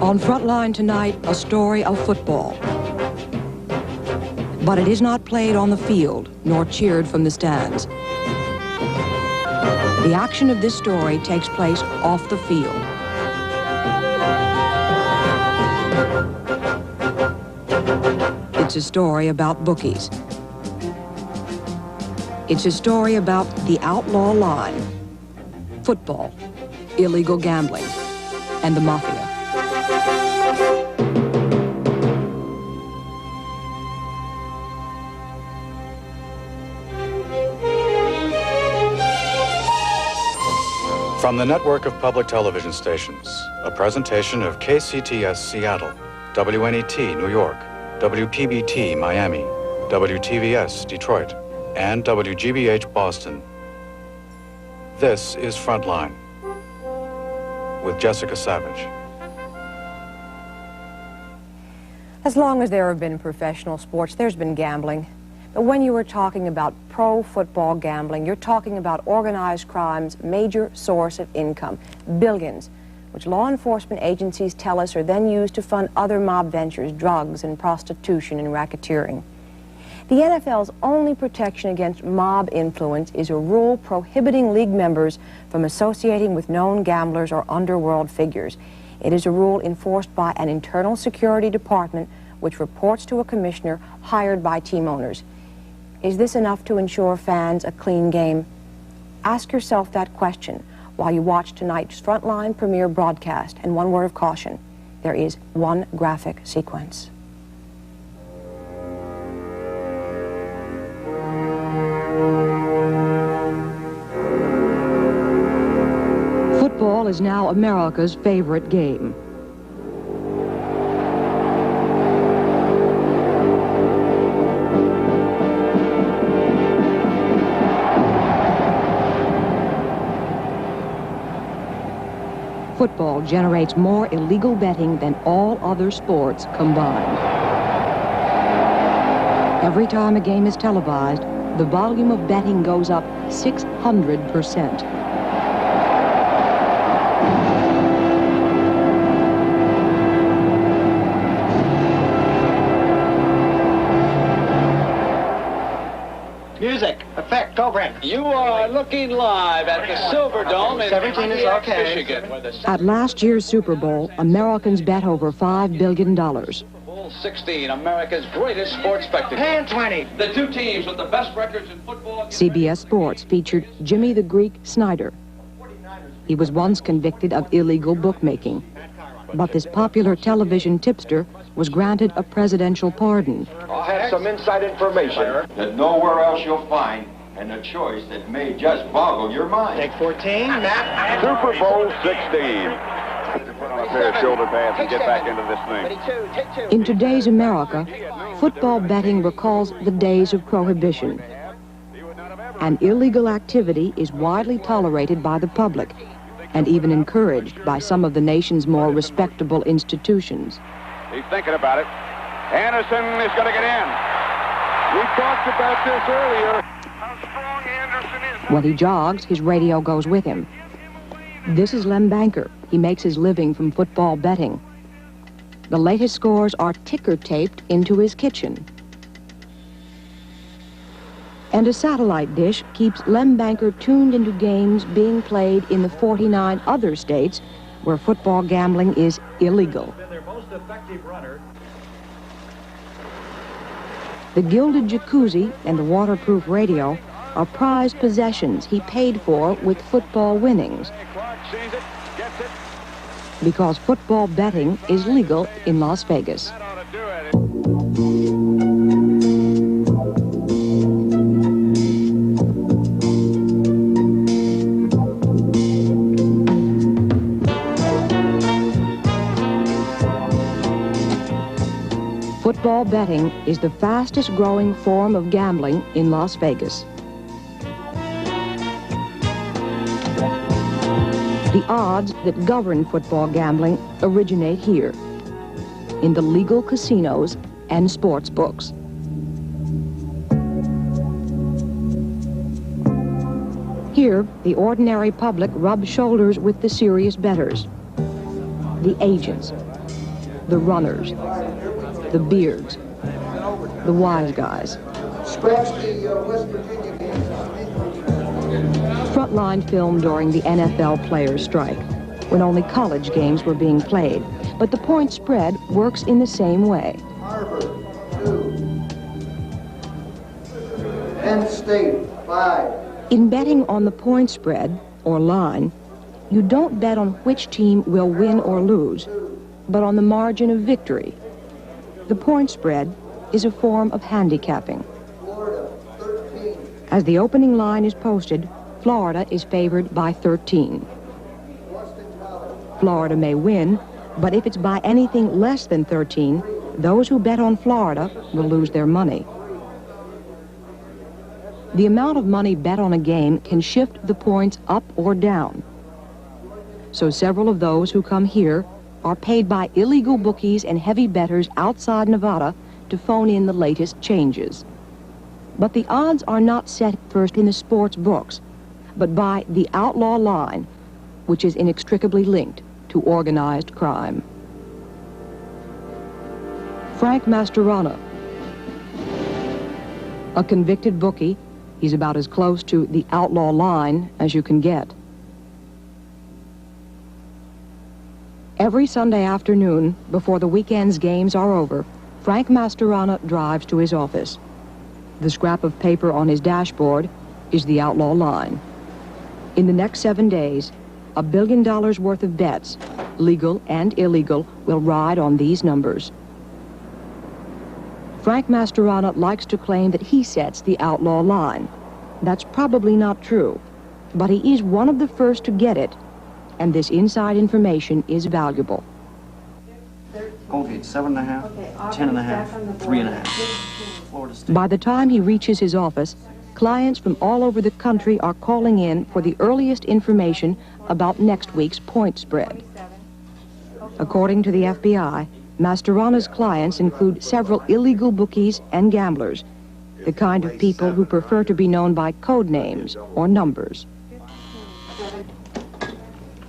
On Frontline tonight, a story of football. But it is not played on the field, nor cheered from the stands. The action of this story takes place off the field. It's a story about bookies. It's a story about the outlaw line, football, illegal gambling, and the Mafia. From the network of public television stations, a presentation of KCTS Seattle, WNET New York, WPBT Miami, WTVS Detroit, and WGBH Boston. This is Frontline with Jessica Savage. As long as there have been professional sports, there's been gambling. But when you are talking about pro football gambling, you're talking about organized crime's major source of income, billions, which law enforcement agencies tell us are then used to fund other mob ventures, drugs and prostitution and racketeering. The NFL's only protection against mob influence is a rule prohibiting league members from associating with known gamblers or underworld figures. It is a rule enforced by an internal security department which reports to a commissioner hired by team owners. Is this enough to ensure fans a clean game? Ask yourself that question while you watch tonight's Frontline premiere broadcast. And one word of caution, there is one graphic sequence. Football is now America's favorite game. Football generates more illegal betting than all other sports combined. Every time a game is televised, the volume of betting goes up 600%. Music, effect, go Brent. You are looking live at the Silverdome in 17 is okay. Michigan. At last year's Super Bowl, Americans bet over $5 billion. Super Bowl 16, America's greatest sports spectacle. 10, 20. The two teams with the best records in football. CBS Sports featured Jimmy the Greek Snyder. He was once convicted of illegal bookmaking, but this popular television tipster was granted a presidential pardon. I have some inside information that nowhere else you'll find, and a choice that may just boggle your mind. Take 14, Matt. Super Bowl 16. Put on a pair of shoulder pads and get back into this thing. In today's America, football betting recalls the days of prohibition. And illegal activity is widely tolerated by the public and even encouraged by some of the nation's more respectable institutions. He's thinking about it. Anderson is going to get in. We talked about this earlier. How strong Anderson is. When he jogs, his radio goes with him. This is Lem Banker. He makes his living from football betting. The latest scores are ticker taped into his kitchen. And a satellite dish keeps Lem Banker tuned into games being played in the 49 other states where football gambling is illegal. The gilded jacuzzi and the waterproof radio are prized possessions he paid for with football winnings. Because football betting is legal in Las Vegas. Football betting is the fastest growing form of gambling in Las Vegas. The odds that govern football gambling originate here, in the legal casinos and sports books. Here, the ordinary public rubs shoulders with the serious bettors, the agents, the runners, the beards, the wise guys. Frontline filmed during the NFL players' strike, when only college games were being played. But the point spread works in the same way. Harvard, 2. Penn State, 5. In betting on the point spread, or line, you don't bet on which team will win or lose, but on the margin of victory. The point spread is a form of handicapping. Florida, 13. As the opening line is posted, Florida is favored by 13. Florida may win, but if it's by anything less than 13, those who bet on Florida will lose their money. The amount of money bet on a game can shift the points up or down. So several of those who come here are paid by illegal bookies and heavy bettors outside Nevada to phone in the latest changes. But the odds are not set first in the sports books, but by the outlaw line, which is inextricably linked to organized crime. Frank Mastorana, a convicted bookie. He's about as close to the outlaw line as you can get. Every Sunday afternoon, before the weekend's games are over, Frank Mastorana drives to his office. The scrap of paper on his dashboard is the outlaw line. In the next 7 days, $1 billion worth of bets, legal and illegal, will ride on these numbers. Frank Mastorana likes to claim that he sets the outlaw line. That's probably not true, but he is one of the first to get it, and this inside information is valuable. Colgate, 7.5, 10.5, 3.5. Florida State. By the time he reaches his office, clients from all over the country are calling in for the earliest information about next week's point spread. According to the FBI, Mastorana's clients include several illegal bookies and gamblers, the kind of people who prefer to be known by code names or numbers.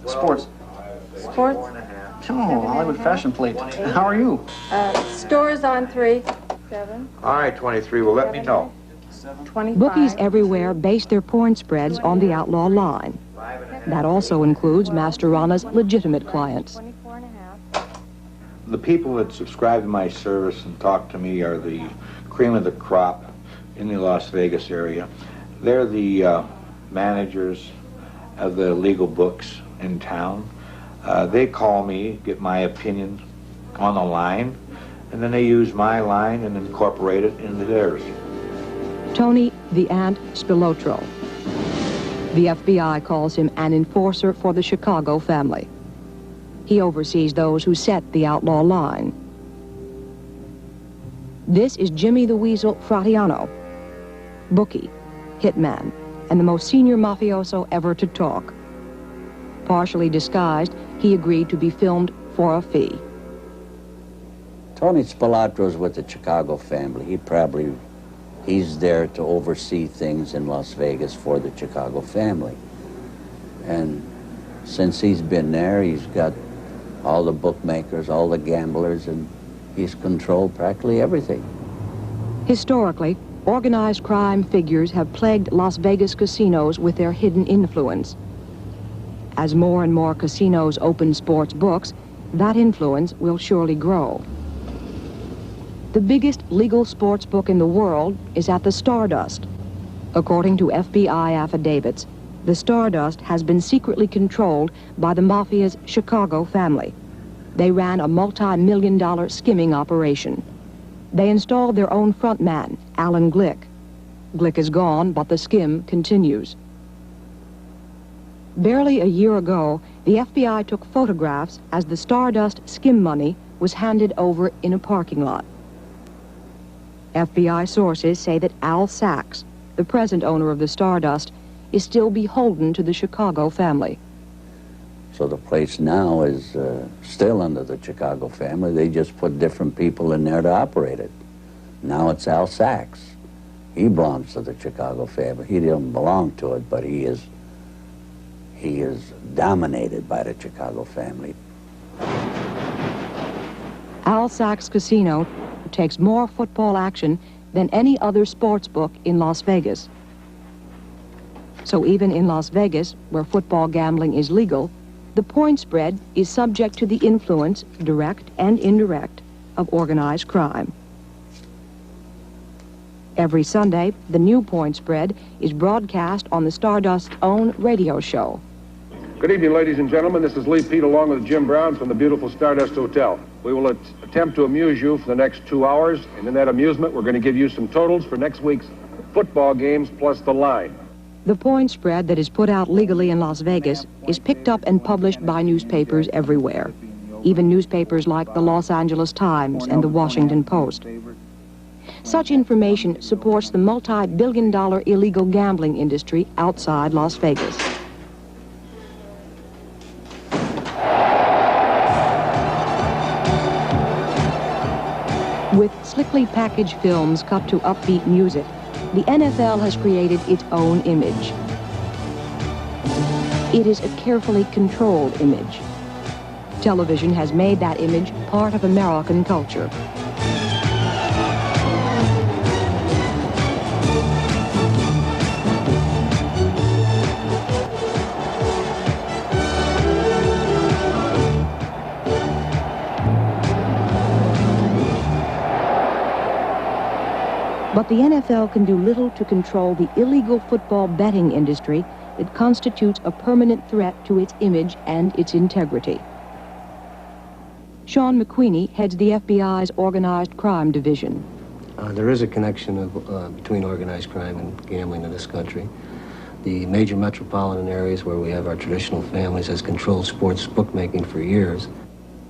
Sports. Sports? Oh, Hollywood fashion plate. How are you? Stores on 3. 7. All right, 23. Well, let me know. 25. Bookies everywhere base their point spreads on the outlaw line. That also includes Mastorana's legitimate clients. 24.5. The people that subscribe to my service and talk to me are the cream of the crop in the Las Vegas area. They're the managers of the legal books in town. They call me, get my opinion on the line, and then they use my line and incorporate it into theirs. Tony the Ant Spilotro. The FBI calls him an enforcer for the Chicago family. He oversees those who set the outlaw line. This is Jimmy the Weasel Fratiano, bookie, hitman, and the most senior mafioso ever to talk. Partially disguised, he agreed to be filmed for a fee. Tony Spilatro's with the Chicago family. He's there to oversee things in Las Vegas for the Chicago family. And since he's been there, he's got all the bookmakers, all the gamblers, and he's controlled practically everything. Historically, organized crime figures have plagued Las Vegas casinos with their hidden influence. As more and more casinos open sports books, that influence will surely grow. The biggest legal sports book in the world is at the Stardust. According to FBI affidavits, the Stardust has been secretly controlled by the Mafia's Chicago family. They ran a multi-million-dollar skimming operation. They installed their own frontman, Alan Glick. Glick is gone, but the skim continues. Barely a year ago, the FBI took photographs as the Stardust skim money was handed over in a parking lot. FBI sources say that Al Sachs, the present owner of the Stardust, is still beholden to the Chicago family. So the place now is still under the Chicago family. They just put different people in there to operate it. Now it's Al Sachs. He belongs to the Chicago family. He didn't belong to it, but he is dominated by the Chicago family. Al Sachs Casino takes more football action than any other sports book in Las Vegas. So even in Las Vegas, where football gambling is legal, the point spread is subject to the influence, direct and indirect, of organized crime. Every Sunday, the new point spread is broadcast on the Stardust's own radio show. Good evening, ladies and gentlemen. This is Lee Pete along with Jim Brown from the beautiful Stardust Hotel. We will attempt to amuse you for the next 2 hours, and in that amusement, we're going to give you some totals for next week's football games plus the line. The point spread that is put out legally in Las Vegas is picked up and published by newspapers everywhere, even newspapers like the Los Angeles Times and the Washington Post. Such information supports the multi-billion-dollar illegal gambling industry outside Las Vegas. With slickly packaged films cut to upbeat music, the NFL has created its own image. It is a carefully controlled image. Television has made that image part of American culture. But the NFL can do little to control the illegal football betting industry that constitutes a permanent threat to its image and its integrity. Sean McQueenie heads the FBI's Organized Crime Division. There is a connection between organized crime and gambling in this country. The major metropolitan areas where we have our traditional families has controlled sports bookmaking for years.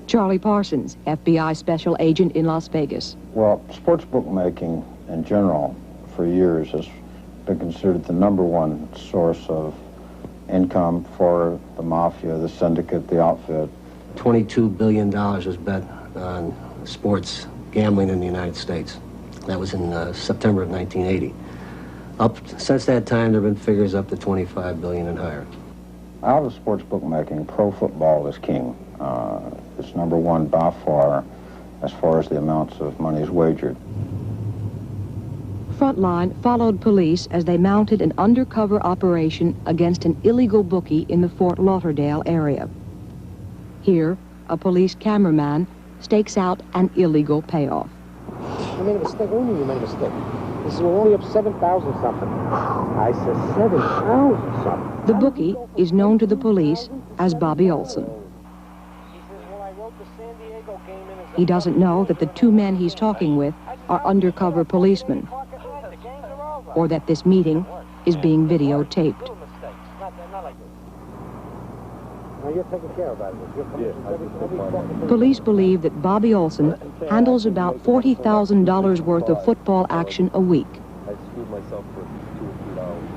Charlie Parsons, FBI Special Agent in Las Vegas. Well, sports bookmaking in general for years has been considered the #1 source of income for the Mafia, the syndicate, the outfit. $22 billion was bet on sports gambling in the United States. That was in September of 1980. Since that time, there have been figures up to $25 billion and higher. Out of sports bookmaking, pro football is king. It's #1 by far as the amounts of money is wagered. Frontline followed police as they mounted an undercover operation against an illegal bookie in the Fort Lauderdale area. Here, a police cameraman stakes out an illegal payoff. You made a mistake. What do you mean you made a mistake? This is, we're only up 7,000 something. I said 7,000 something. The bookie is known to the police as Bobby Olson. He doesn't know that the two men he's talking with are undercover policemen, or that this meeting is being videotaped. Now you're taking care of that. Police believe that Bobby Olson handles about $40,000 worth of football action a week.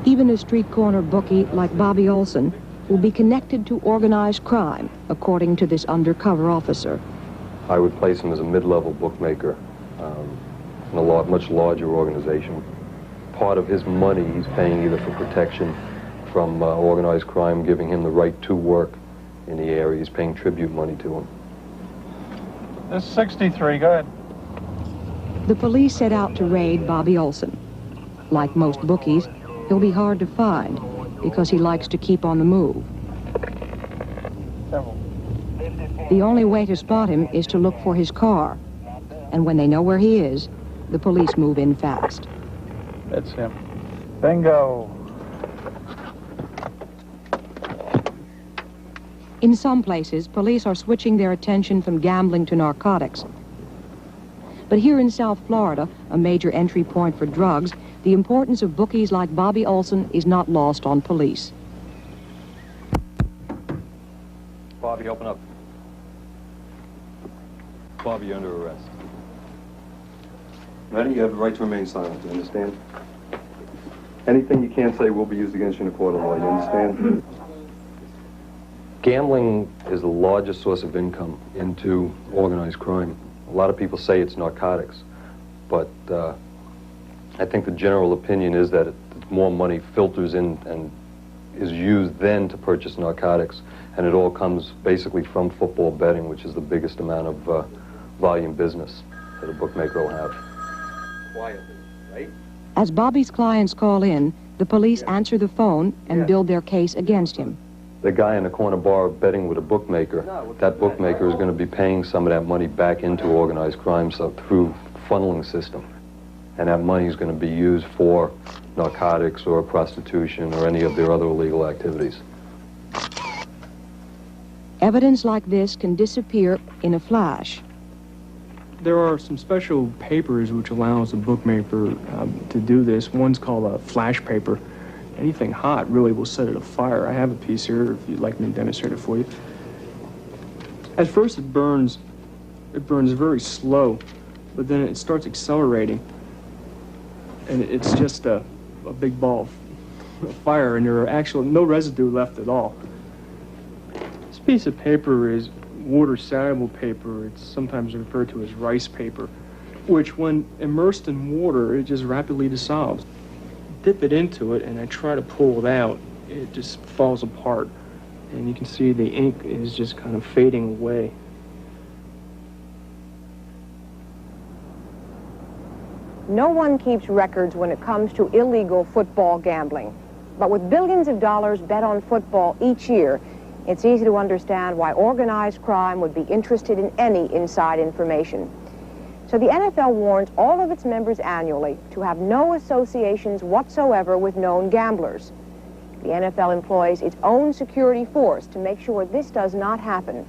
Even a street corner bookie like Bobby Olson will be connected to organized crime, according to this undercover officer. I would place him as a mid-level bookmaker in a much larger organization. Part of his money he's paying either for protection from organized crime, giving him the right to work in the area. He's paying tribute money to him. This is 63, go ahead. The police set out to raid Bobby Olson. Like most bookies, he'll be hard to find because he likes to keep on the move. The only way to spot him is to look for his car. And when they know where he is, the police move in fast. That's him. Bingo. In some places, police are switching their attention from gambling to narcotics. But here in South Florida, a major entry point for drugs, the importance of bookies like Bobby Olson is not lost on police. Bobby, open up. Bobby, you're under arrest. Ready? You have the right to remain silent, you understand? Anything you can't say will be used against you in a court of law, you understand? Gambling is the largest source of income into organized crime. A lot of people say it's narcotics, but I think the general opinion is that more money filters in and is used then to purchase narcotics, and it all comes basically from football betting, which is the biggest amount of volume business that a bookmaker will have. Quietly, right? As Bobby's clients call in, the police answer the phone and build their case against him. The guy in the corner bar betting with a bookmaker, that bookmaker is going to be paying some of that money back into organized crime through funneling system. And that money is going to be used for narcotics or prostitution or any of their other illegal activities. Evidence like this can disappear in a flash. There are some special papers which allows a bookmaker to do this. One's called a flash paper. Anything hot really will set it afire. I have a piece here if you'd like me to demonstrate it for you. At first it burns very slow, but then it starts accelerating. And it's just a big ball of fire, and there are actually no residue left at all. This piece of paper is water-soluble paper. It's sometimes referred to as rice paper, which when immersed in water, it just rapidly dissolves. Dip it into it, and I try to pull it out. It just falls apart, and you can see the ink is just kind of fading away. No one keeps records when it comes to illegal football gambling. But with billions of dollars bet on football each year, it's easy to understand why organized crime would be interested in any inside information. So the NFL warns all of its members annually to have no associations whatsoever with known gamblers. The NFL employs its own security force to make sure this does not happen.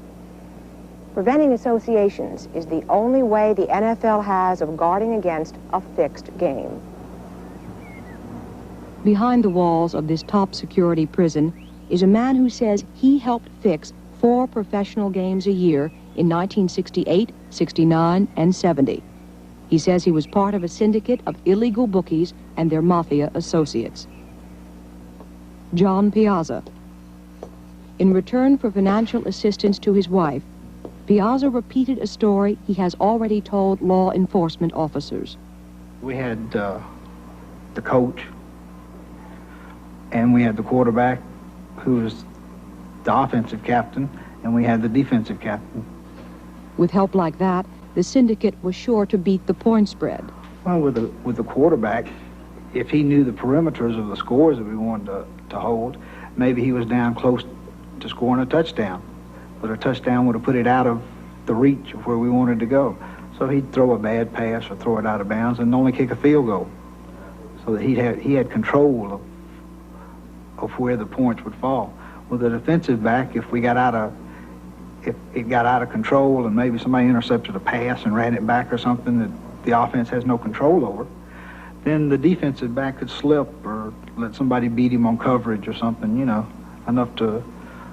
Preventing associations is the only way the NFL has of guarding against a fixed game. Behind the walls of this top security prison is a man who says he helped fix 4 professional games a year in 1968, 69, and 70. He says he was part of a syndicate of illegal bookies and their Mafia associates. John Piazza. In return for financial assistance to his wife, Piazza repeated a story he has already told law enforcement officers. We had the coach, and we had the quarterback, who was the offensive captain, and we had the defensive captain. With help like that, the syndicate was sure to beat the point spread. Well, with the quarterback, if he knew the perimeters of the scores that we wanted to hold, maybe he was down close to scoring a touchdown. But a touchdown would have put it out of the reach of where we wanted to go. So he'd throw a bad pass or throw it out of bounds and only kick a field goal. So that he had control of where the points would fall. With the defensive back, if it got out of control and maybe somebody intercepted a pass and ran it back or something that the offense has no control over, then the defensive back could slip or let somebody beat him on coverage or something, enough to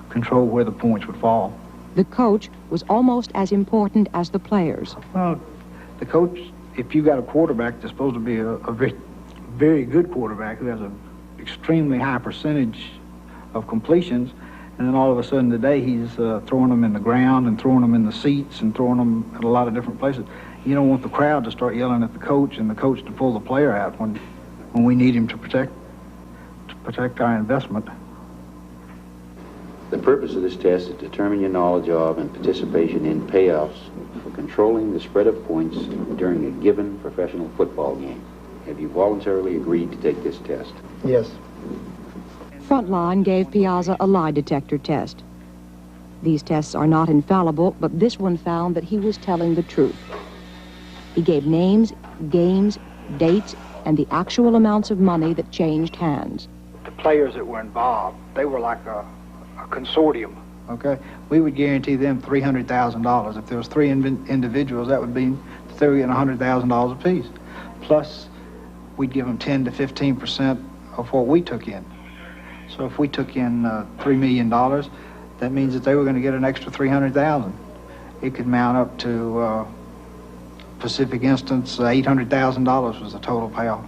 control where the points would fall. The coach was almost as important as the players. Well, the coach, if you got a quarterback that's supposed to be a very, very good quarterback who has an extremely high percentage of completions, and then all of a sudden today he's throwing them in the ground and throwing them in the seats and throwing them at a lot of different places. You don't want the crowd to start yelling at the coach and the coach to pull the player out when we need him to protect our investment. The purpose of this test is to determine your knowledge of and participation in payoffs for controlling the spread of points during a given professional football game. Have you voluntarily agreed to take this test? Yes. Frontline gave Piazza a lie detector test. These tests are not infallible, but this one found that he was telling the truth. He gave names, games, dates, and the actual amounts of money that changed hands. The players that were involved, they were like a consortium, okay? We would guarantee them $300,000. If there was 3 individuals, that would be $100,000 apiece. Plus, we'd give them 10 to 15% of what we took in. So if we took in $3 million, that means that they were going to get an extra $300,000. It could mount up to, specific instance, $800,000 was the total payoff.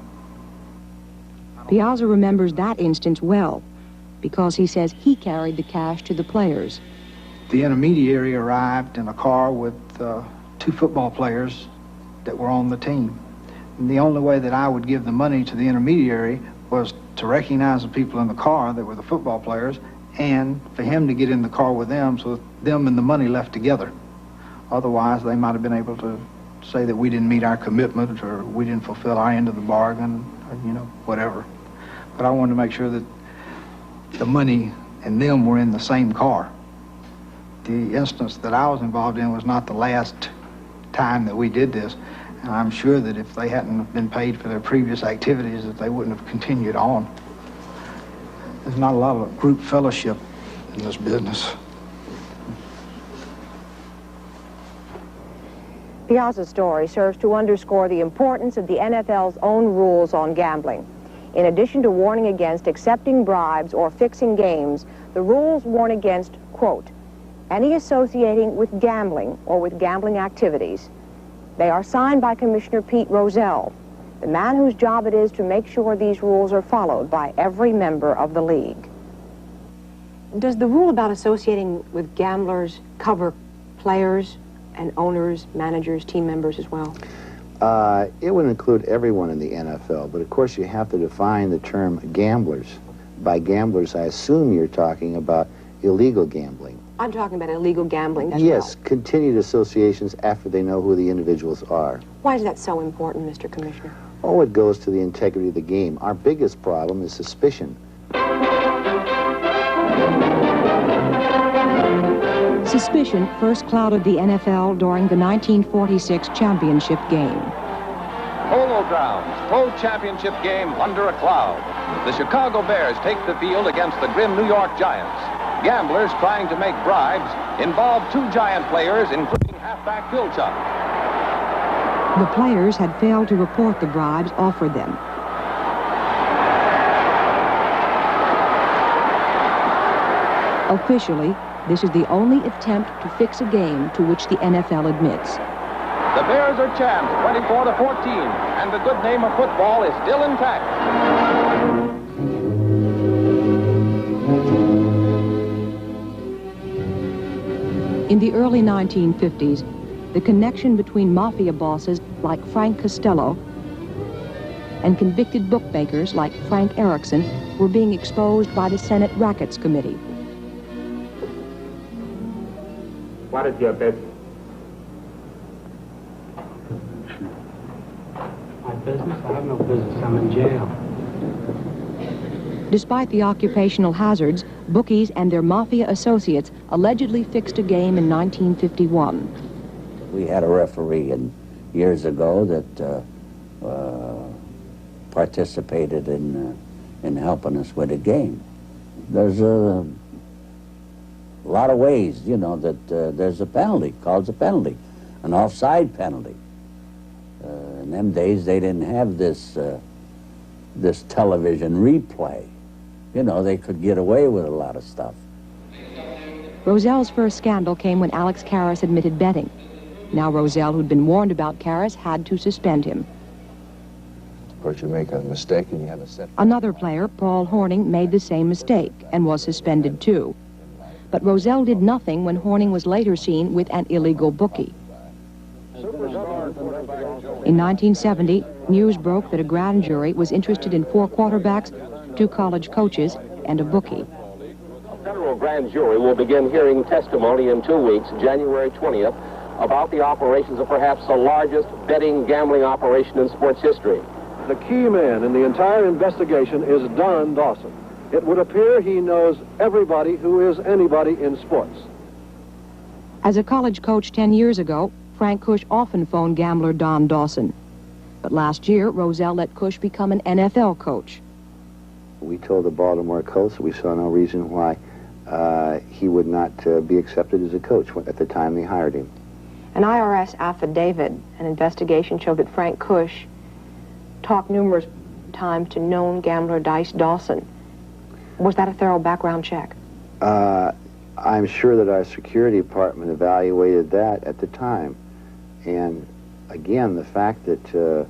Piazza remembers that instance well, because he says he carried the cash to the players. The intermediary arrived in a car with 2 football players that were on the team. And the only way that I would give the money to the intermediary was to recognize the people in the car that were the football players and for him to get in the car with them so that them and the money left together. Otherwise, they might have been able to say that we didn't meet our commitment or we didn't fulfill our end of the bargain, or, you know, whatever. But I wanted to make sure that the money and them were in the same car. The instance that I was involved in was not the last time that we did this, and I'm sure that if they hadn't been paid for their previous activities, that they wouldn't have continued on. There's not a lot of group fellowship in this business. Piazza's story serves to underscore the importance of the NFL's own rules on gambling. In addition to warning against accepting bribes or fixing games, the rules warn against, quote, any associating with gambling or with gambling activities. They are signed by Commissioner Pete Rozelle, the man whose job it is to make sure these rules are followed by every member of the league. Does the rule about associating with gamblers cover players and owners, managers, team members as well? It would include everyone in the NFL, but of course you have to define the term gamblers. By gamblers, I assume you're talking about illegal gambling. I'm talking about illegal gambling as Yes, well. continued associations after they know who the individuals are. Why is that so important, Mr. Commissioner? Oh, it goes to the integrity of the game. Our biggest problem is suspicion. Suspicion first clouded the NFL during the 1946 championship game. Polo Grounds, Pro Championship game under a cloud. The Chicago Bears take the field against the grim New York Giants. Gamblers trying to make bribes involve two Giant players, including halfback Bill Chuck. The players had failed to report the bribes offered them. Officially, this is the only attempt to fix a game to which the NFL admits. The Bears are champs, 24-14, and the good name of football is still intact. In the early 1950s, the connection between Mafia bosses like Frank Costello and convicted bookmakers like Frank Erickson were being exposed by the Senate Rackets Committee. What is your business? My business? I have no business. I'm in jail. Despite the occupational hazards, bookies and their Mafia associates allegedly fixed a game in 1951. We had a referee years ago that participated in helping us with a game. There's a lot of ways, you know, that there's a penalty, called a penalty, an offside penalty. In them days, they didn't have this television replay. You know, they could get away with a lot of stuff. Roselle's first scandal came when Alex Karras admitted betting. Now Roselle, who'd been warned about Karras, had to suspend him. Of course, you make a mistake and you have a set. Another player, Paul Horning, made the same mistake and was suspended too. But Roselle did nothing when Horning was later seen with an illegal bookie. In 1970, news broke that a grand jury was interested in 4 quarterbacks, 2 college coaches, and a bookie. A federal grand jury will begin hearing testimony in 2 weeks, January 20th, about the operations of perhaps the largest betting gambling operation in sports history. The key man in the entire investigation is Don Dawson. It would appear he knows everybody who is anybody in sports. As a college coach 10 years ago, Frank Cush often phoned gambler Don Dawson. But last year, Roselle let Cush become an NFL coach. We told the Baltimore Colts we saw no reason why he would not be accepted as a coach at the time they hired him. An IRS affidavit, an investigation showed that Frank Cush talked numerous times to known gambler Dice Dawson. Was that a thorough background check? I'm sure that our security department evaluated that at the time. And again, the fact that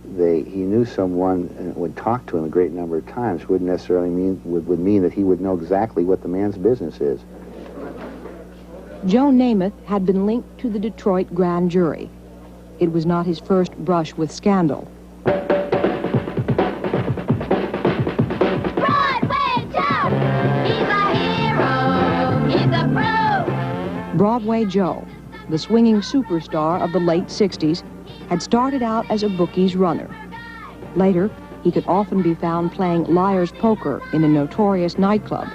he knew someone and would talk to him a great number of times wouldn't necessarily would mean that he would know exactly what the man's business is. Joe Namath had been linked to the Detroit grand jury. It was not his first brush with scandal. Broadway Joe, the swinging superstar of the late 60s, had started out as a bookies runner. Later, he could often be found playing liar's poker in a notorious nightclub.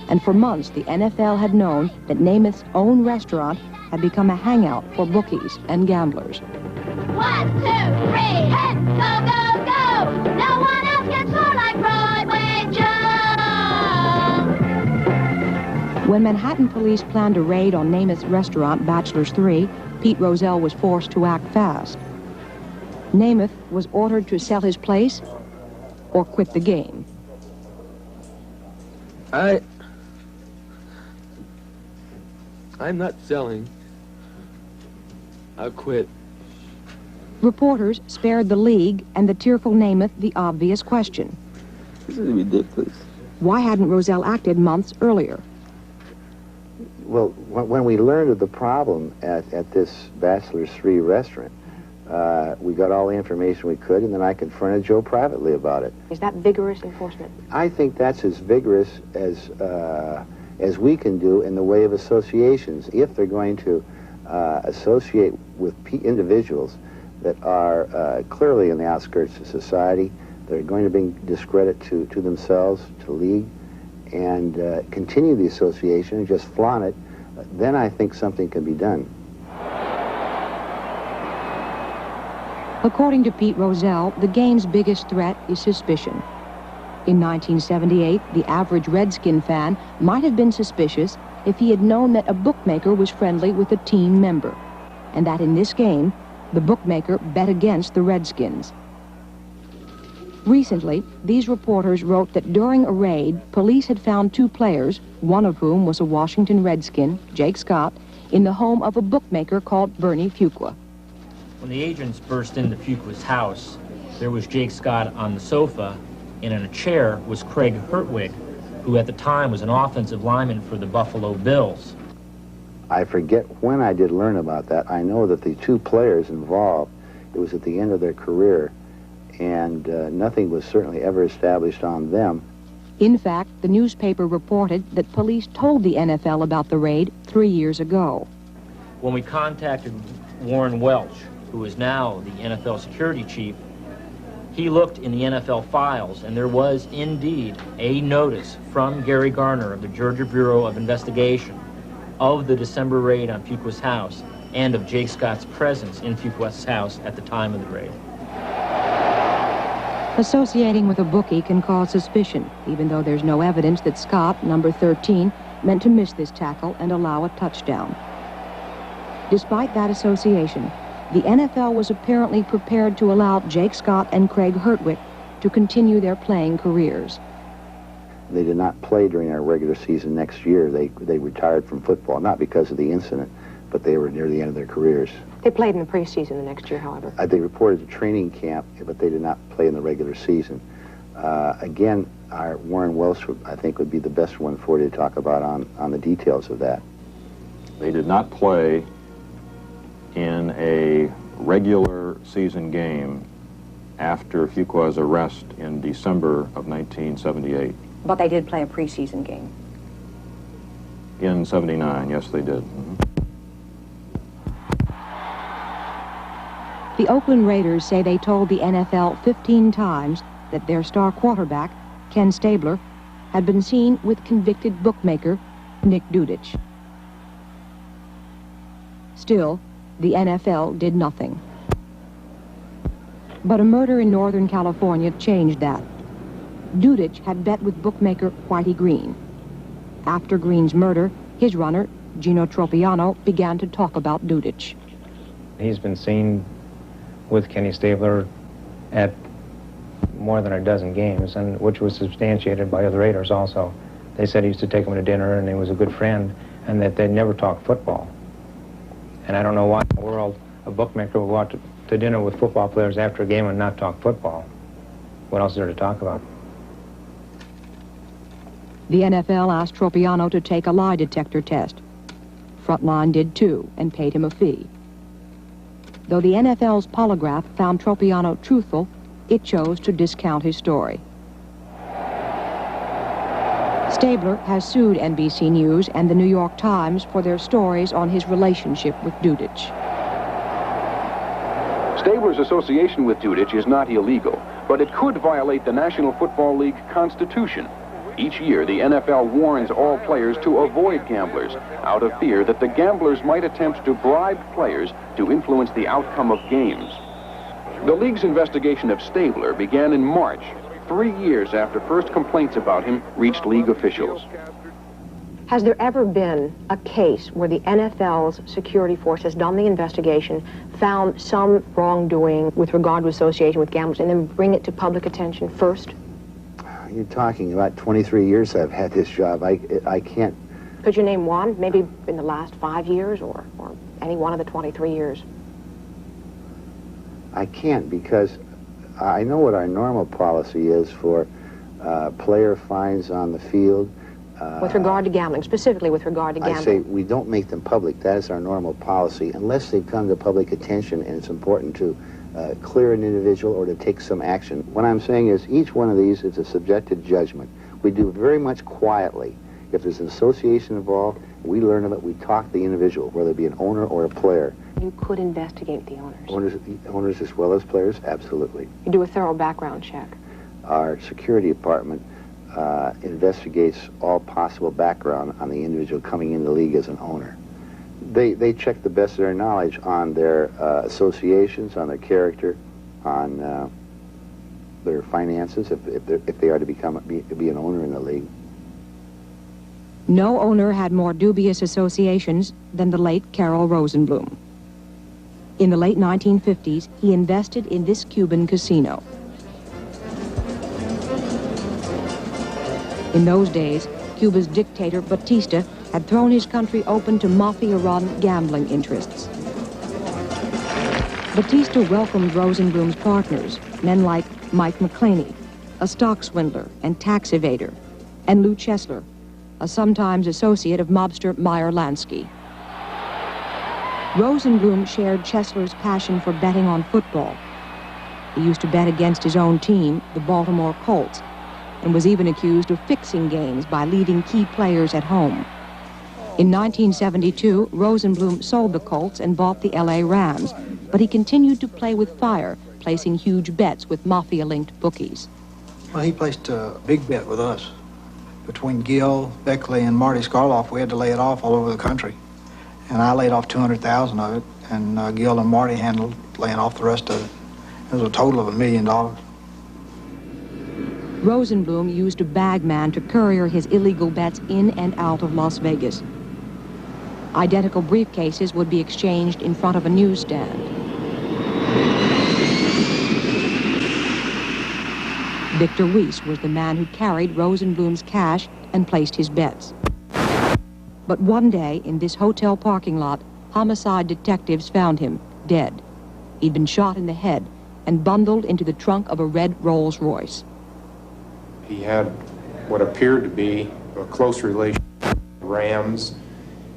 And for months, the NFL had known that Namath's own restaurant had become a hangout for bookies and gamblers. 1, 2, 3, hit, go, go, go! No one else can score like Broadway Joe! When Manhattan police planned a raid on Namath's restaurant, Bachelor's 3, Pete Rozelle was forced to act fast. Namath was ordered to sell his place or quit the game. I'm not selling. I'll quit. Reporters spared the league and the tearful Namath the obvious question. This is ridiculous. Why hadn't Rozelle acted months earlier? Well, when we learned of the problem at this Bachelor's 3 restaurant, we got all the information we could, and then I confronted Joe privately about it. Is that vigorous enforcement? I think that's as vigorous as we can do in the way of associations. If they're going to associate with individuals that are clearly in the outskirts of society, they're going to bring discredit to themselves, to league, and continue the association and just flaunt it, then I think something can be done. According to Pete Rozelle, the game's biggest threat is suspicion. In 1978, the average Redskin fan might have been suspicious if he had known that a bookmaker was friendly with a team member, and that in this game, the bookmaker bet against the Redskins. Recently, these reporters wrote that during a raid, police had found 2 players, one of whom was a Washington Redskin, Jake Scott, in the home of a bookmaker called Bernie Fuqua. When the agents burst into Fuqua's house, there was Jake Scott on the sofa, and in a chair was Craig Hertwig, who at the time was an offensive lineman for the Buffalo Bills. I forget when I did learn about that. I know that the 2 players involved, it was at the end of their career, and nothing was certainly ever established on them. In fact, the newspaper reported that police told the NFL about the raid 3 years ago. When we contacted Warren Welch, who is now the NFL security chief, he looked in the NFL files, and there was indeed a notice from Gary Garner of the Georgia Bureau of Investigation of the December raid on Fuqua's house and of Jake Scott's presence in Fuqua's house at the time of the raid. Associating with a bookie can cause suspicion, even though there's no evidence that Scott, number 13, meant to miss this tackle and allow a touchdown. Despite that association, the NFL was apparently prepared to allow Jake Scott and Craig Hertwig to continue their playing careers. They did not play during our regular season next year. They retired from football, not because of the incident, but they were near the end of their careers. They played in the preseason the next year, however. They reported a training camp, but they did not play in the regular season. Again, our Warren Welsh, I think, would be the best one for you to talk about on the details of that. They did not play in a regular season game after Fuqua's arrest in December of 1978. But they did play a preseason game. In 79, yes, they did. The Oakland Raiders say they told the NFL 15 times that their star quarterback, Ken Stabler, had been seen with convicted bookmaker Nick Dudich. Still, the NFL did nothing. But a murder in Northern California changed that. Dudich had bet with bookmaker Whitey Green. After Green's murder, his runner, Gino Tropiano, began to talk about Dudich. He's been seen with Kenny Stabler at more than a dozen games, and which was substantiated by other Raiders also. They said he used to take him to dinner and he was a good friend, and that they never talked football. And I don't know why in the world a bookmaker would go out to dinner with football players after a game and not talk football. What else is there to talk about? The NFL asked Tropiano to take a lie detector test. Frontline did too and paid him a fee. Though the NFL's polygraph found Tropiano truthful, it chose to discount his story. Stabler has sued NBC News and the New York Times for their stories on his relationship with Dudich. Stabler's association with Dudich is not illegal, but it could violate the National Football League Constitution. Each year, the NFL warns all players to avoid gamblers, out of fear that the gamblers might attempt to bribe players to influence the outcome of games. The league's investigation of Stabler began in March, 3 years after first complaints about him reached league officials. Has there ever been a case where the NFL's security force has done the investigation, found some wrongdoing with regard to association with gamblers, and then bring it to public attention first? You're talking about 23 years I've had this job. I can't... Could you name one, maybe in the last 5 years or any one of the 23 years? I can't, because I know what our normal policy is for player fines on the field. With regard to gambling, specifically with regard to gambling. I say we don't make them public. That is our normal policy, unless they've come to public attention and it's important to clear an individual or to take some action. What I'm saying is each one of these is a subjective judgment. We do very much quietly. If there's an association involved, we learn of it, we talk to the individual, whether it be an owner or a player. You could investigate the owners. Owners as well as players, absolutely. You do a thorough background check. Our security department investigates all possible background on the individual coming into the league as an owner. They check the best of their knowledge on their associations, on their character, on their finances, if they are to be an owner in the league. No owner had more dubious associations than the late Carroll Rosenbloom. In the late 1950s, he invested in this Cuban casino. In those days, Cuba's dictator, Batista, had thrown his country open to Mafia-run gambling interests. Batista welcomed Rosenbloom's partners, men like Mike McClaney, a stock swindler and tax evader, and Lou Chesler, a sometimes associate of mobster Meyer Lansky. Rosenbloom shared Chesler's passion for betting on football. He used to bet against his own team, the Baltimore Colts, and was even accused of fixing games by leaving key players at home. In 1972, Rosenbloom sold the Colts and bought the LA Rams, but he continued to play with fire, placing huge bets with Mafia-linked bookies. Well, he placed a big bet with us. Between Gil, Beckley, and Marty Skarloff, we had to lay it off all over the country. And I laid off 200,000 of it, and Gil and Marty handled laying off the rest of it. It was a total of $1 million. Rosenbloom used a bagman to courier his illegal bets in and out of Las Vegas. Identical briefcases would be exchanged in front of a newsstand. Victor Weiss was the man who carried Rosenbloom's cash and placed his bets. But one day, in this hotel parking lot, homicide detectives found him dead. He'd been shot in the head and bundled into the trunk of a red Rolls-Royce. He had what appeared to be a close relation with the Rams.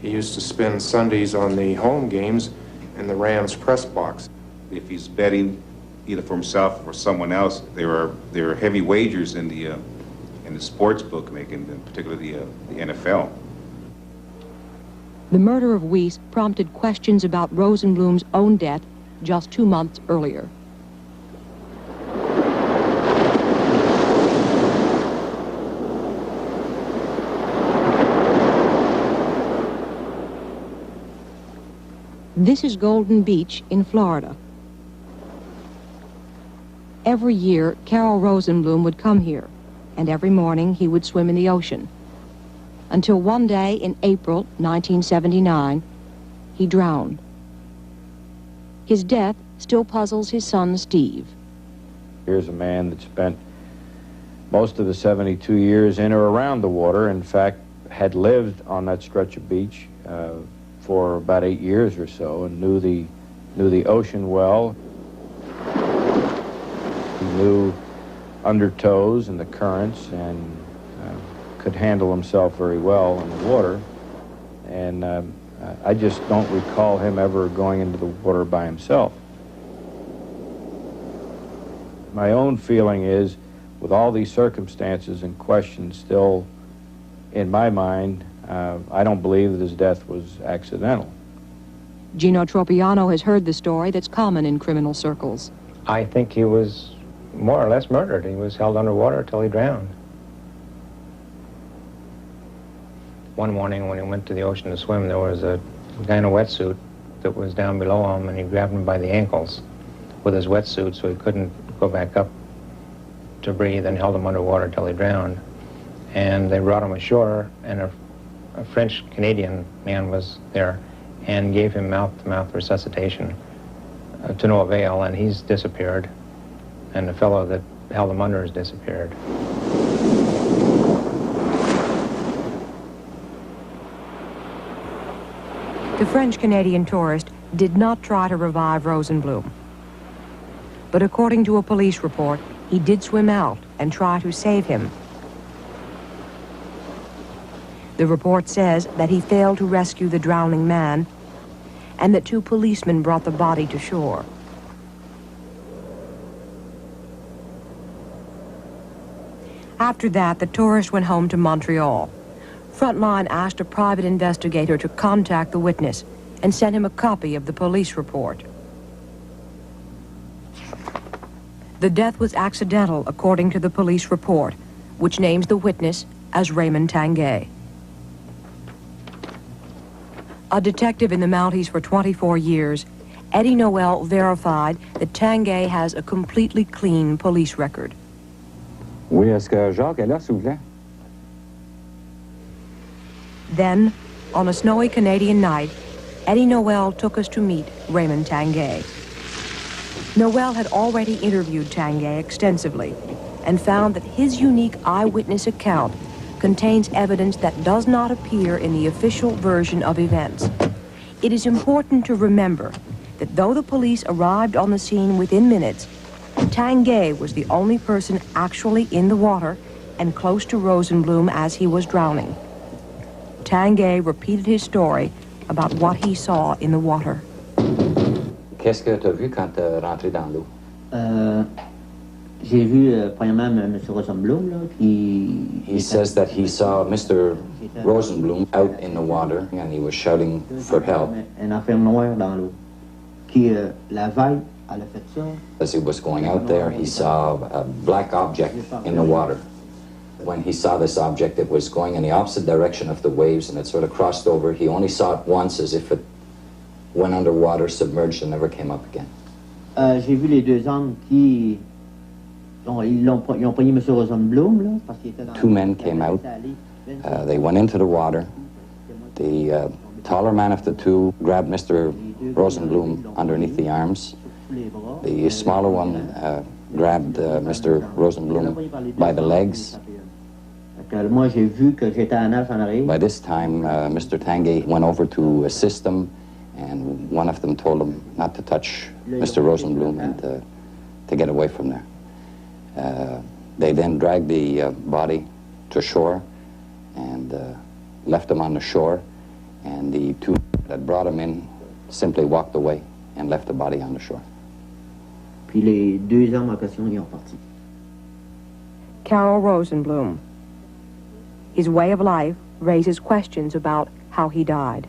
He used to spend Sundays on the home games in the Rams press box. If he's betting either for himself or someone else, there are heavy wagers in the sports bookmaking, in particular the NFL. The murder of Weiss prompted questions about Rosenbloom's own death just 2 months earlier. This is Golden Beach in Florida. Every year, Carroll Rosenbloom would come here, and every morning he would swim in the ocean. Until one day in April 1979, he drowned. His death still puzzles his son, Steve. Here's a man that spent most of the 72 years in or around the water. In fact, had lived on that stretch of beach for about 8 years or so, and knew the ocean well. He knew undertows and the currents, and could handle himself very well in the water. And I just don't recall him ever going into the water by himself. My own feeling is, with all these circumstances and questions still in my mind, I don't believe that his death was accidental. Gino Tropiano has heard the story that's common in criminal circles. I think he was more or less murdered. He was held underwater until he drowned. One morning when he went to the ocean to swim, there was a guy in a wetsuit that was down below him, and he grabbed him by the ankles with his wetsuit so he couldn't go back up to breathe, and held him underwater until he drowned. And they brought him ashore, and a French-Canadian man was there and gave him mouth-to-mouth resuscitation to no avail, and he's disappeared, and the fellow that held him under has disappeared. The French-Canadian tourist did not try to revive Rosenbloom. But according to a police report, he did swim out and try to save him. The report says that he failed to rescue the drowning man and that 2 policemen brought the body to shore. After that, the tourist went home to Montreal. Frontline asked a private investigator to contact the witness and sent him a copy of the police report. The death was accidental, according to the police report, which names the witness as Raymond Tanguay. A detective in the Mounties for 24 years, Eddie Noel verified that Tanguay has a completely clean police record. Oui, est-ce que Jacques est là, s'il vous plaît? Then, on a snowy Canadian night, Eddie Noel took us to meet Raymond Tanguay. Noel had already interviewed Tanguay extensively and found that his unique eyewitness account contains evidence that does not appear in the official version of events. It is important to remember that though the police arrived on the scene within minutes, Tanguay was the only person actually in the water and close to Rosenbloom as he was drowning. Tanguay repeated his story about what he saw in the water. Qu'est-ce que tu as vu quand tu es rentré dans l'eau? J'ai vu, premièrement, M. Rosenbloom, là, qui... He says that he saw Mr. Rosenbloom out in the water and he was shouting for help. Un affaire noire dans l'eau. Qui, la veille, elle a fait ça. As he was going out there, he saw a black object in the water. When he saw this object, it was going in the opposite direction of the waves and it sort of crossed over. He only saw it once, as if it went underwater, submerged, and never came up again. J'ai vu les 2 hommes qui... Ils ont pogné M. Rosenbloom, là, parce qu'il était dans... 2 men came out. They went into the water. The taller man of the 2 grabbed Mr. Rosenbloom underneath the arms. The smaller one grabbed Mr. Rosenbloom by the legs. Moi, j'ai vu que j'étais en nage en arrière. By this time, Mr. Tanguay went over to assist them, and one of them told him not to touch Mr. Rosenbloom and to get away from there. They then dragged the body to shore and left him on the shore, and the 2 that brought him in simply walked away and left the body on the shore. Puis les 2 hommes en question, ils ont parti. Carol Rosenbloom. His way of life raises questions about how he died.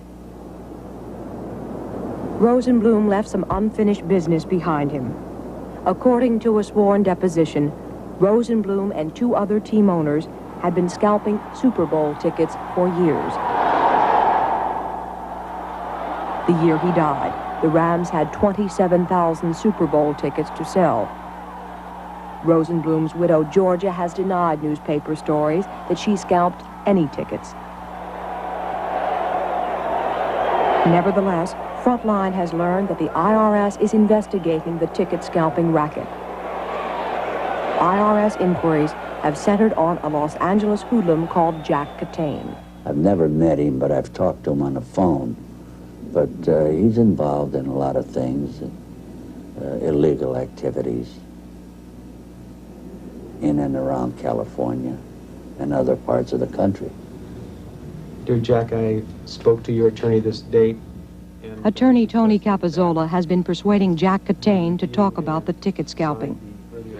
Rosenbloom left some unfinished business behind him. According to a sworn deposition, Rosenbloom and 2 other team owners had been scalping Super Bowl tickets for years. The year he died, the Rams had 27,000 Super Bowl tickets to sell. Rosenbloom's widow, Georgia, has denied newspaper stories that she scalped any tickets. Nevertheless, Frontline has learned that the IRS is investigating the ticket scalping racket. IRS inquiries have centered on a Los Angeles hoodlum called Jack Catane. I've never met him, but I've talked to him on the phone. But he's involved in a lot of things, illegal activities in and around California and other parts of the country. Dear Jack, I spoke to your attorney this date. Attorney Tony Capizzola has been persuading Jack Catane to talk about the ticket scalping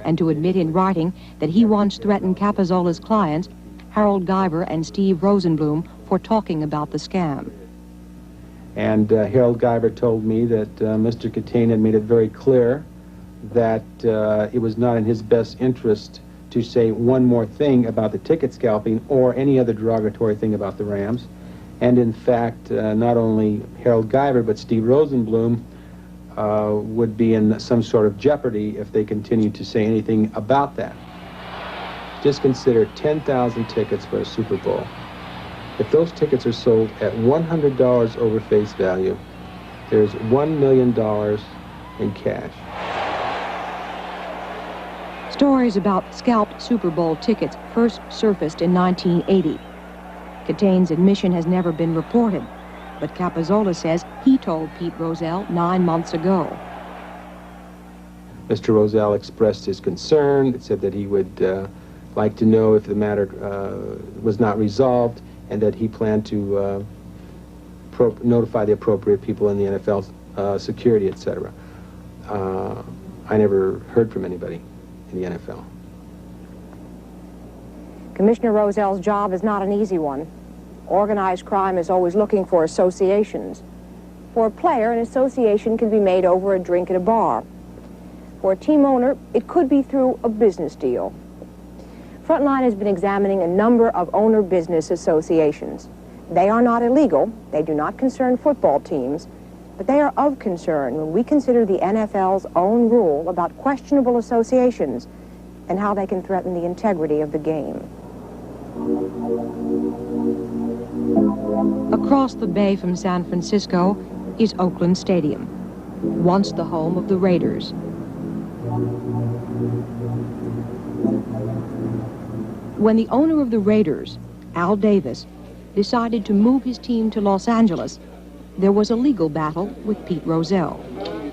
and to admit in writing that he once threatened Capizzola's clients Harold Guyver and Steve Rosenbloom for talking about the scam. And Harold Guyver told me that Mr. Catane had made it very clear that it was not in his best interest to say one more thing about the ticket scalping or any other derogatory thing about the Rams. And in fact, not only Harold Guyver, but Steve Rosenbloom would be in some sort of jeopardy if they continued to say anything about that. Just consider 10,000 tickets for a Super Bowl. If those tickets are sold at $100 over face value, there's $1 million in cash. Stories about scalped Super Bowl tickets first surfaced in 1980. Catane's admission has never been reported, but Capozzola says he told Pete Rozelle 9 months ago. Mr. Rozelle expressed his concern, said that he would like to know if the matter was not resolved, and that he planned to notify the appropriate people in the NFL, security, etc. I never heard from anybody in the NFL. Commissioner Roselle's job is not an easy one. Organized crime is always looking for associations. For a player, an association can be made over a drink at a bar. For a team owner, it could be through a business deal. Frontline has been examining a number of owner-business associations. They are not illegal, they do not concern football teams, but they are of concern when we consider the NFL's own rule about questionable associations and how they can threaten the integrity of the game. Across the bay from San Francisco is Oakland Stadium, once the home of the Raiders. When the owner of the Raiders, Al Davis, decided to move his team to Los Angeles, there was a legal battle with Pete Rozelle.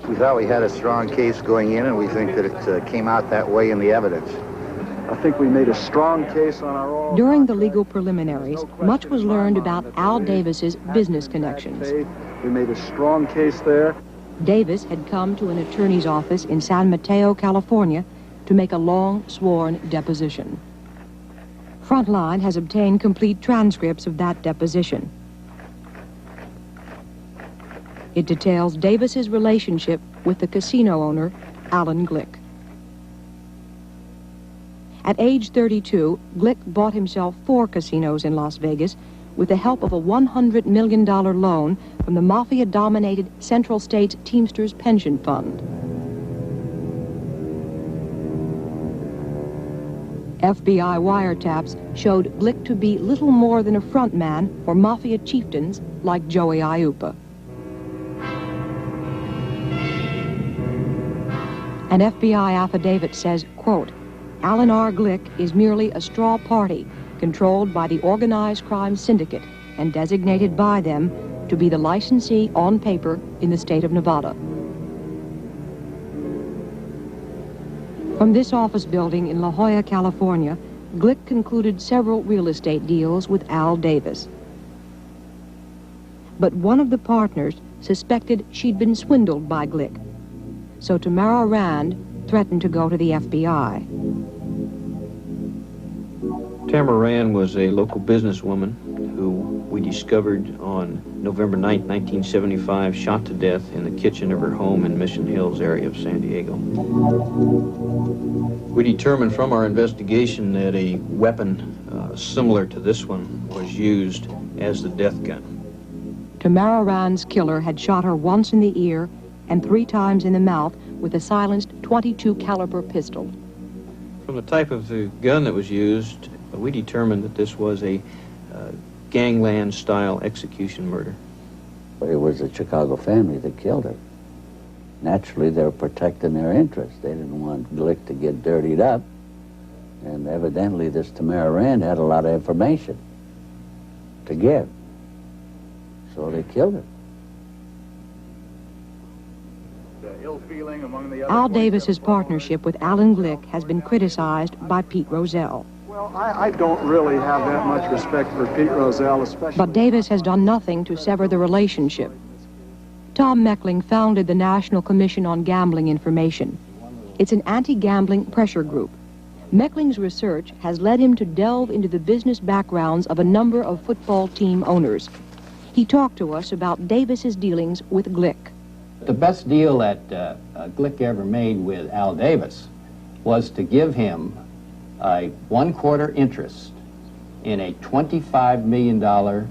We thought we had a strong case going in, and we think that it came out that way in the evidence. I think we made a strong case on our own. During the legal preliminaries, much was learned about Al Davis's business connections. We made a strong case there. Davis had come to an attorney's office in San Mateo, California, to make a long, sworn deposition. Frontline has obtained complete transcripts of that deposition. It details Davis's relationship with the casino owner, Alan Glick. At age 32, Glick bought himself 4 casinos in Las Vegas with the help of a $100 million loan from the Mafia-dominated Central States Teamsters Pension Fund. FBI wiretaps showed Glick to be little more than a front man for Mafia chieftains like Joey Aiuppa. An FBI affidavit says, quote, Alan R. Glick is merely a straw party controlled by the organized crime syndicate and designated by them to be the licensee on paper in the state of Nevada. From this office building in La Jolla, California, Glick concluded several real estate deals with Al Davis. But one of the partners suspected she'd been swindled by Glick, so Tamara Rand threatened to go to the FBI. Tamara Rand was a local businesswoman who we discovered on November 9, 1975, shot to death in the kitchen of her home in Mission Hills area of San Diego. We determined from our investigation that a weapon similar to this one was used as the death gun. Tamara Rand's killer had shot her once in the ear and 3 times in the mouth with a silenced .22 caliber pistol. From the type of the gun that was used, we determined that this was a gangland-style execution murder. It was the Chicago family that killed her. Naturally, they were protecting their interests. They didn't want Glick to get dirtied up. And evidently, this Tamara Rand had a lot of information to give. So they killed her. Al Davis's partnership with Alan Glick has been criticized by Pete Rozelle. Well, I don't really have that much respect for Pete Rozelle, especially... But Davis has done nothing to sever the relationship. Tom Meckling founded the National Commission on Gambling Information. It's an anti-gambling pressure group. Meckling's research has led him to delve into the business backgrounds of a number of football team owners. He talked to us about Davis's dealings with Glick. The best deal that Glick ever made with Al Davis was to give him a 1/4 interest in a $25 million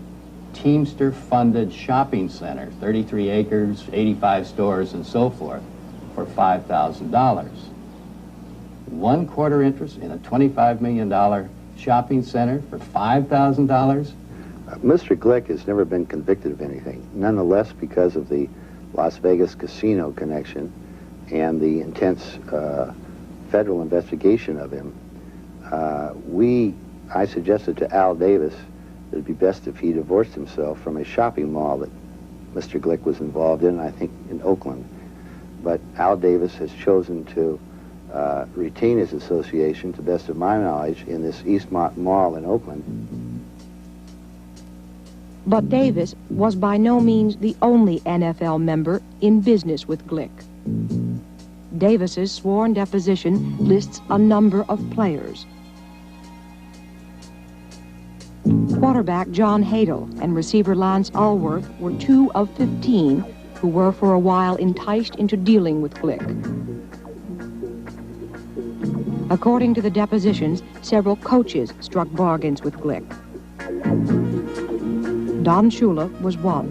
Teamster-funded shopping center, 33 acres, 85 stores, and so forth, for $5,000. 1/4 interest in a $25 million shopping center for $5,000? Mr. Glick has never been convicted of anything. Nonetheless, because of the Las Vegas casino connection and the intense federal investigation of him, I suggested to Al Davis that it'd be best if he divorced himself from a shopping mall that Mr. Glick was involved in, I think in Oakland. But Al Davis has chosen to retain his association, to the best of my knowledge, in this Eastmont Mall in Oakland. But Davis was by no means the only NFL member in business with Glick. Davis's sworn deposition lists a number of players. Quarterback John Hadle and receiver Lance Allworth were 2 of 15 who were for a while enticed into dealing with Glick. According to the depositions, several coaches struck bargains with Glick. Don Shula was one.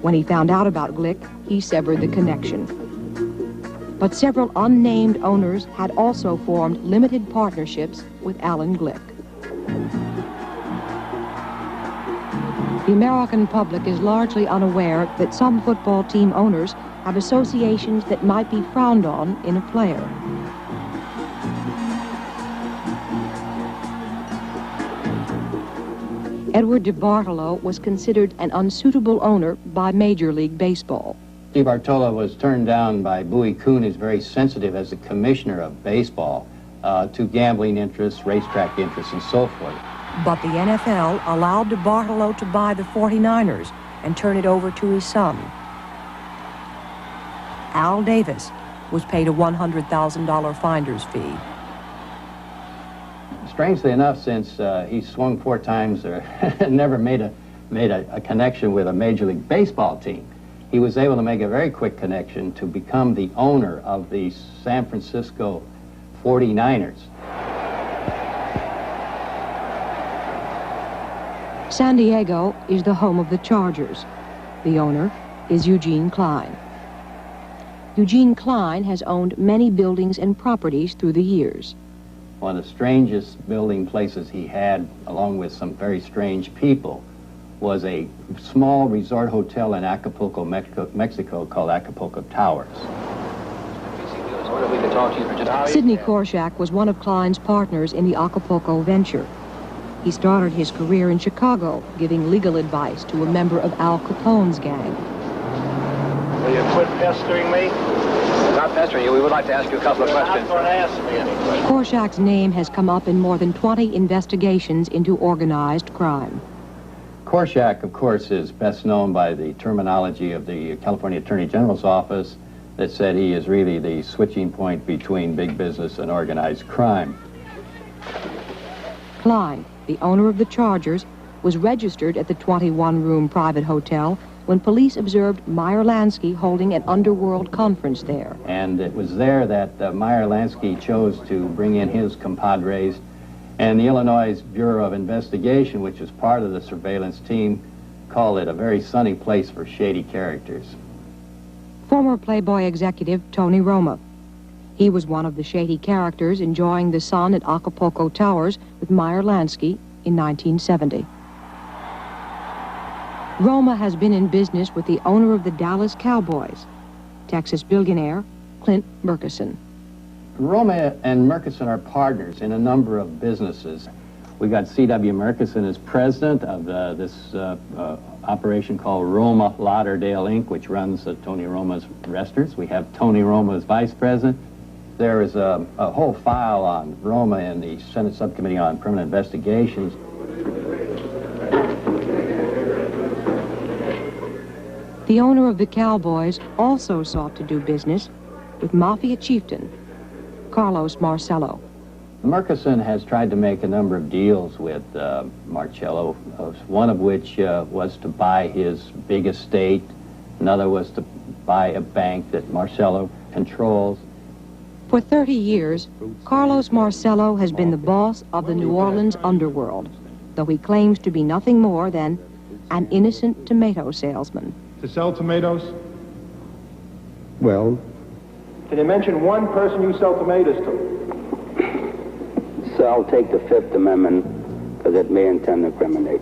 When he found out about Glick, he severed the connection. But several unnamed owners had also formed limited partnerships with Alan Glick. The American public is largely unaware that some football team owners have associations that might be frowned on in a player. Edward DeBartolo was considered an unsuitable owner by Major League Baseball. DeBartolo was turned down by Bowie Kuhn, who's very sensitive as the commissioner of baseball to gambling interests, racetrack interests, and so forth. But the NFL allowed DeBartolo to buy the 49ers and turn it over to his son. Al Davis was paid a $100,000 finder's fee. Strangely enough, since he swung 4 times or never made a connection with a Major League Baseball team, he was able to make a very quick connection to become the owner of the San Francisco 49ers. San Diego is the home of the Chargers. The owner is Eugene Klein. Eugene Klein has owned many buildings and properties through the years. One of the strangest building places he had, along with some very strange people, was a small resort hotel in Acapulco, Mexico called Acapulco Towers. Sidney Korshak was one of Klein's partners in the Acapulco venture. He started his career in Chicago, giving legal advice to a member of Al Capone's gang. Will you quit pestering me? Not pestering you. We would like to ask you a couple of questions. You're not going to ask me any questions. Korshak's name has come up in more than 20 investigations into organized crime. Korshak, of course, is best known by the terminology of the California Attorney General's office that said he is really the switching point between big business and organized crime. Klein, the owner of the Chargers, was registered at the 21-room private hotel when police observed Meyer Lansky holding an underworld conference there. And it was there that Meyer Lansky chose to bring in his compadres, and the Illinois Bureau of Investigation, which is part of the surveillance team, called it a very sunny place for shady characters. Former Playboy executive Tony Roma. He was one of the shady characters enjoying the sun at Acapulco Towers with Meyer Lansky in 1970. Roma has been in business with the owner of the Dallas Cowboys, Texas billionaire Clint Murkison. Roma and Murkison are partners in a number of businesses. We got C.W. Murkison as president of this operation called Roma Lauderdale, Inc., which runs Tony Roma's restaurants. We have Tony Roma as vice president. There is a whole file on Roma in the Senate Subcommittee on Permanent Investigations. The owner of the Cowboys also sought to do business with Mafia chieftain Carlos Marcello. Murchison has tried to make a number of deals with Marcello, one of which was to buy his big estate, another was to buy a bank that Marcello controls. For 30 years, Carlos Marcello has been the boss of the New Orleans underworld, though he claims to be nothing more than an innocent tomato salesman. To sell tomatoes? Well, Can you mention one person you sell tomatoes to? So I'll take the Fifth Amendment because it may intend to incriminate.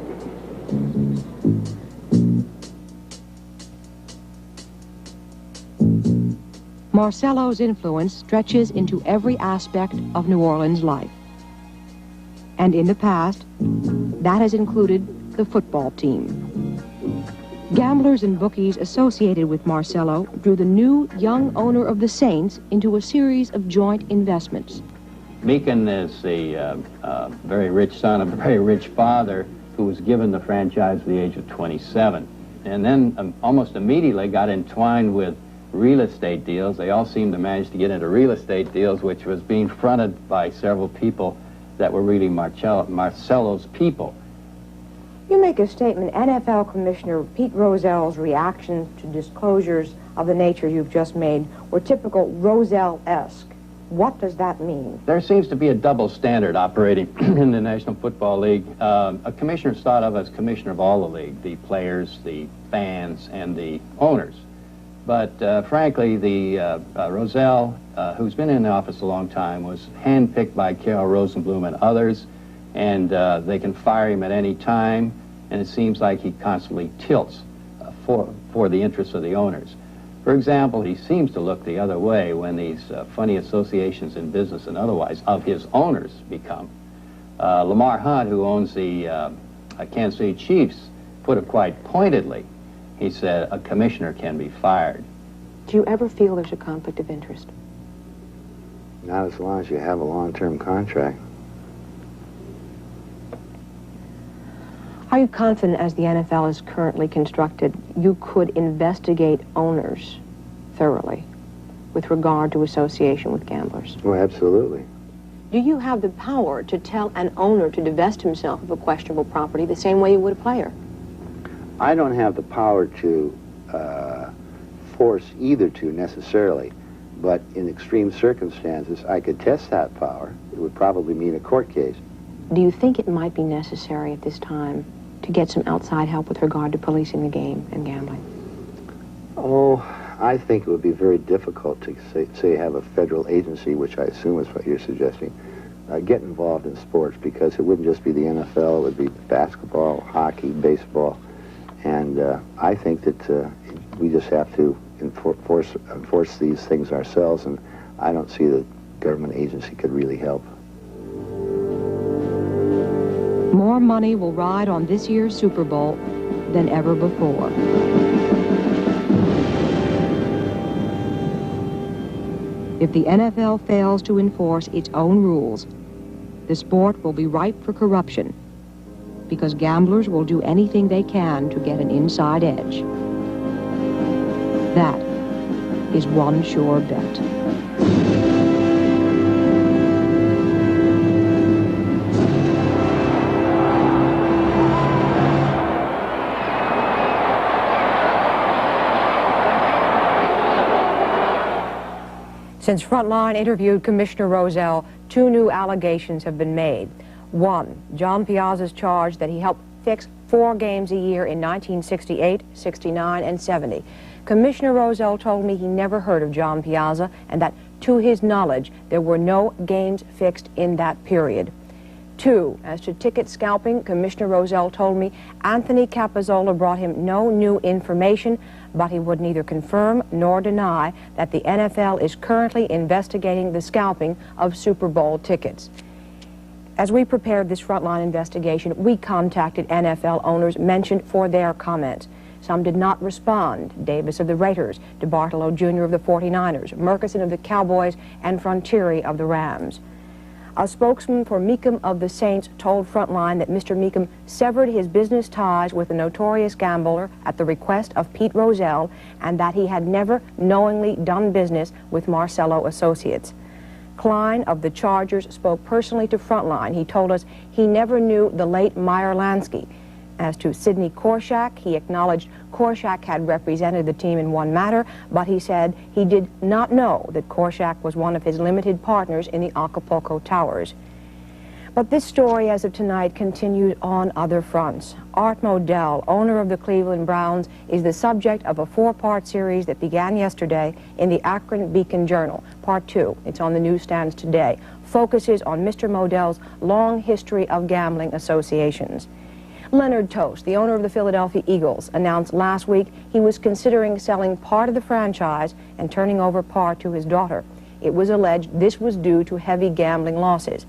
Marcello's influence stretches into every aspect of New Orleans life. And in the past, that has included the football team. Gamblers and bookies associated with Marcello drew the new young owner of the Saints into a series of joint investments. Meekin is the very rich son of a very rich father who was given the franchise at the age of 27. And then almost immediately got entwined with real estate deals. They all seemed to manage to get into real estate deals, which was being fronted by several people that were really Marcello's people. You make a statement, NFL Commissioner Pete Rozelle's reactions to disclosures of the nature you've just made were typical Rozelle-esque. What does that mean? There seems to be a double standard operating in the National Football League. A commissioner is thought of as commissioner of all the league, the players, the fans, and the owners. But frankly, the Rozelle, who's been in the office a long time, was handpicked by Carol Rosenbloom and others, and they can fire him at any time, and it seems like he constantly tilts for the interests of the owners. For example, he seems to look the other way when these funny associations in business and otherwise of his owners become. Lamar Hunt, who owns the Kansas City Chiefs, put it quite pointedly. He said, a commissioner can be fired. Do you ever feel there's a conflict of interest? Not as long as you have a long-term contract. Are you confident, as the NFL is currently constructed, you could investigate owners thoroughly with regard to association with gamblers? Oh, absolutely. Do you have the power to tell an owner to divest himself of a questionable property the same way you would a player? I don't have the power to force either to necessarily, but in extreme circumstances, I could test that power. It would probably mean a court case. Do you think it might be necessary at this time to get some outside help with regard to policing the game and gambling? Oh, I think it would be very difficult to say have a federal agency, which I assume is what you're suggesting, get involved in sports, because it wouldn't just be the NFL, it would be basketball, hockey, baseball, and I think that we just have to enforce these things ourselves, and I don't see that government agency could really help. More money will ride on this year's Super Bowl than ever before. If the NFL fails to enforce its own rules, the sport will be ripe for corruption, because gamblers will do anything they can to get an inside edge. That is one sure bet. Since Frontline interviewed Commissioner Rozelle, 2 new allegations have been made. 1, John Piazza's charge that he helped fix 4 games a year in 1968, 69, and 70. Commissioner Rozelle told me he never heard of John Piazza and that, to his knowledge, there were no games fixed in that period. 2, as to ticket scalping, Commissioner Rozelle told me Anthony Capozzola brought him no new information, but he would neither confirm nor deny that the NFL is currently investigating the scalping of Super Bowl tickets. As we prepared this Frontline investigation, we contacted NFL owners mentioned for their comments. Some did not respond. Davis of the Raiders, DeBartolo Jr. of the 49ers, Murchison of the Cowboys, and Frontieri of the Rams. A spokesman for Meekum of the Saints told Frontline that Mr. Meekum severed his business ties with the notorious gambler at the request of Pete Rozelle, and that he had never knowingly done business with Marcello Associates. Klein of the Chargers spoke personally to Frontline. He told us he never knew the late Meyer Lansky. As to Sidney Korshak, he acknowledged Korshak had represented the team in one matter, but he said he did not know that Korshak was one of his limited partners in the Acapulco Towers. But this story, as of tonight, continued on other fronts. Art Modell, owner of the Cleveland Browns, is the subject of a 4-part series that began yesterday in the Akron Beacon Journal. Part 2, it's on the newsstands today, focuses on Mr. Modell's long history of gambling associations. Leonard Toast, the owner of the Philadelphia Eagles, announced last week he was considering selling part of the franchise and turning over part to his daughter. It was alleged this was due to heavy gambling losses.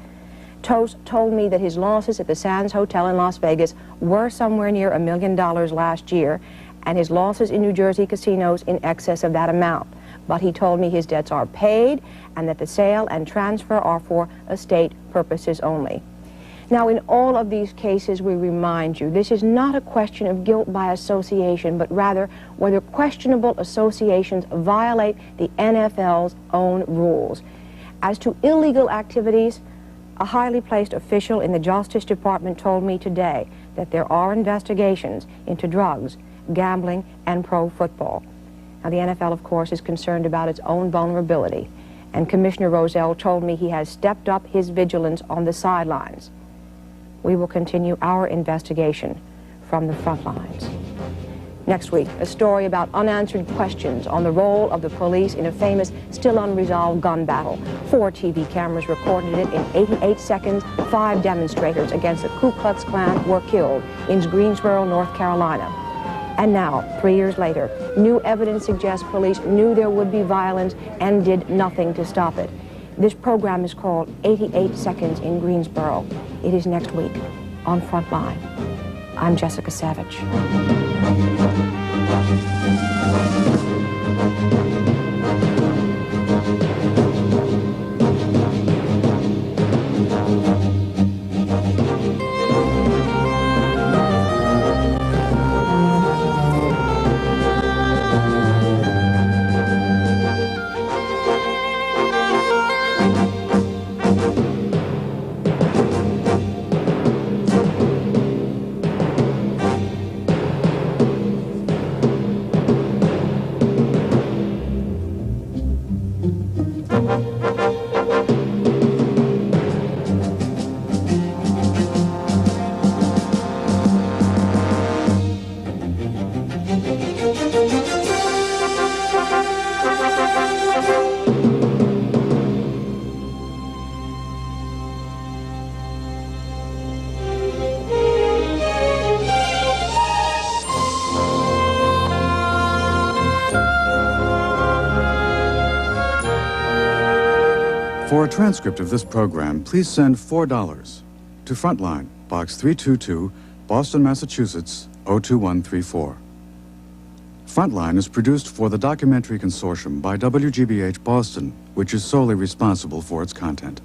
Toast told me that his losses at the Sands Hotel in Las Vegas were somewhere near $1 million last year, and his losses in New Jersey casinos in excess of that amount. But he told me his debts are paid and that the sale and transfer are for estate purposes only. Now, in all of these cases, we remind you, this is not a question of guilt by association, but rather whether questionable associations violate the NFL's own rules. As to illegal activities, a highly placed official in the Justice Department told me today that there are investigations into drugs, gambling, and pro football. Now, the NFL, of course, is concerned about its own vulnerability, and Commissioner Rozelle told me he has stepped up his vigilance on the sidelines. We will continue our investigation from the front lines. Next week, a story about unanswered questions on the role of the police in a famous, still unresolved gun battle. 4 TV cameras recorded it in 88 seconds. 5 demonstrators against the Ku Klux Klan were killed in Greensboro, North Carolina. And now, 3 years later, new evidence suggests police knew there would be violence and did nothing to stop it. This program is called 88 Seconds in Greensboro. It is next week on Frontline. I'm Jessica Savage. For a transcript of this program, please send $4 to Frontline, Box 322, Boston, Massachusetts, 02134. Frontline is produced for the Documentary Consortium by WGBH Boston, which is solely responsible for its content.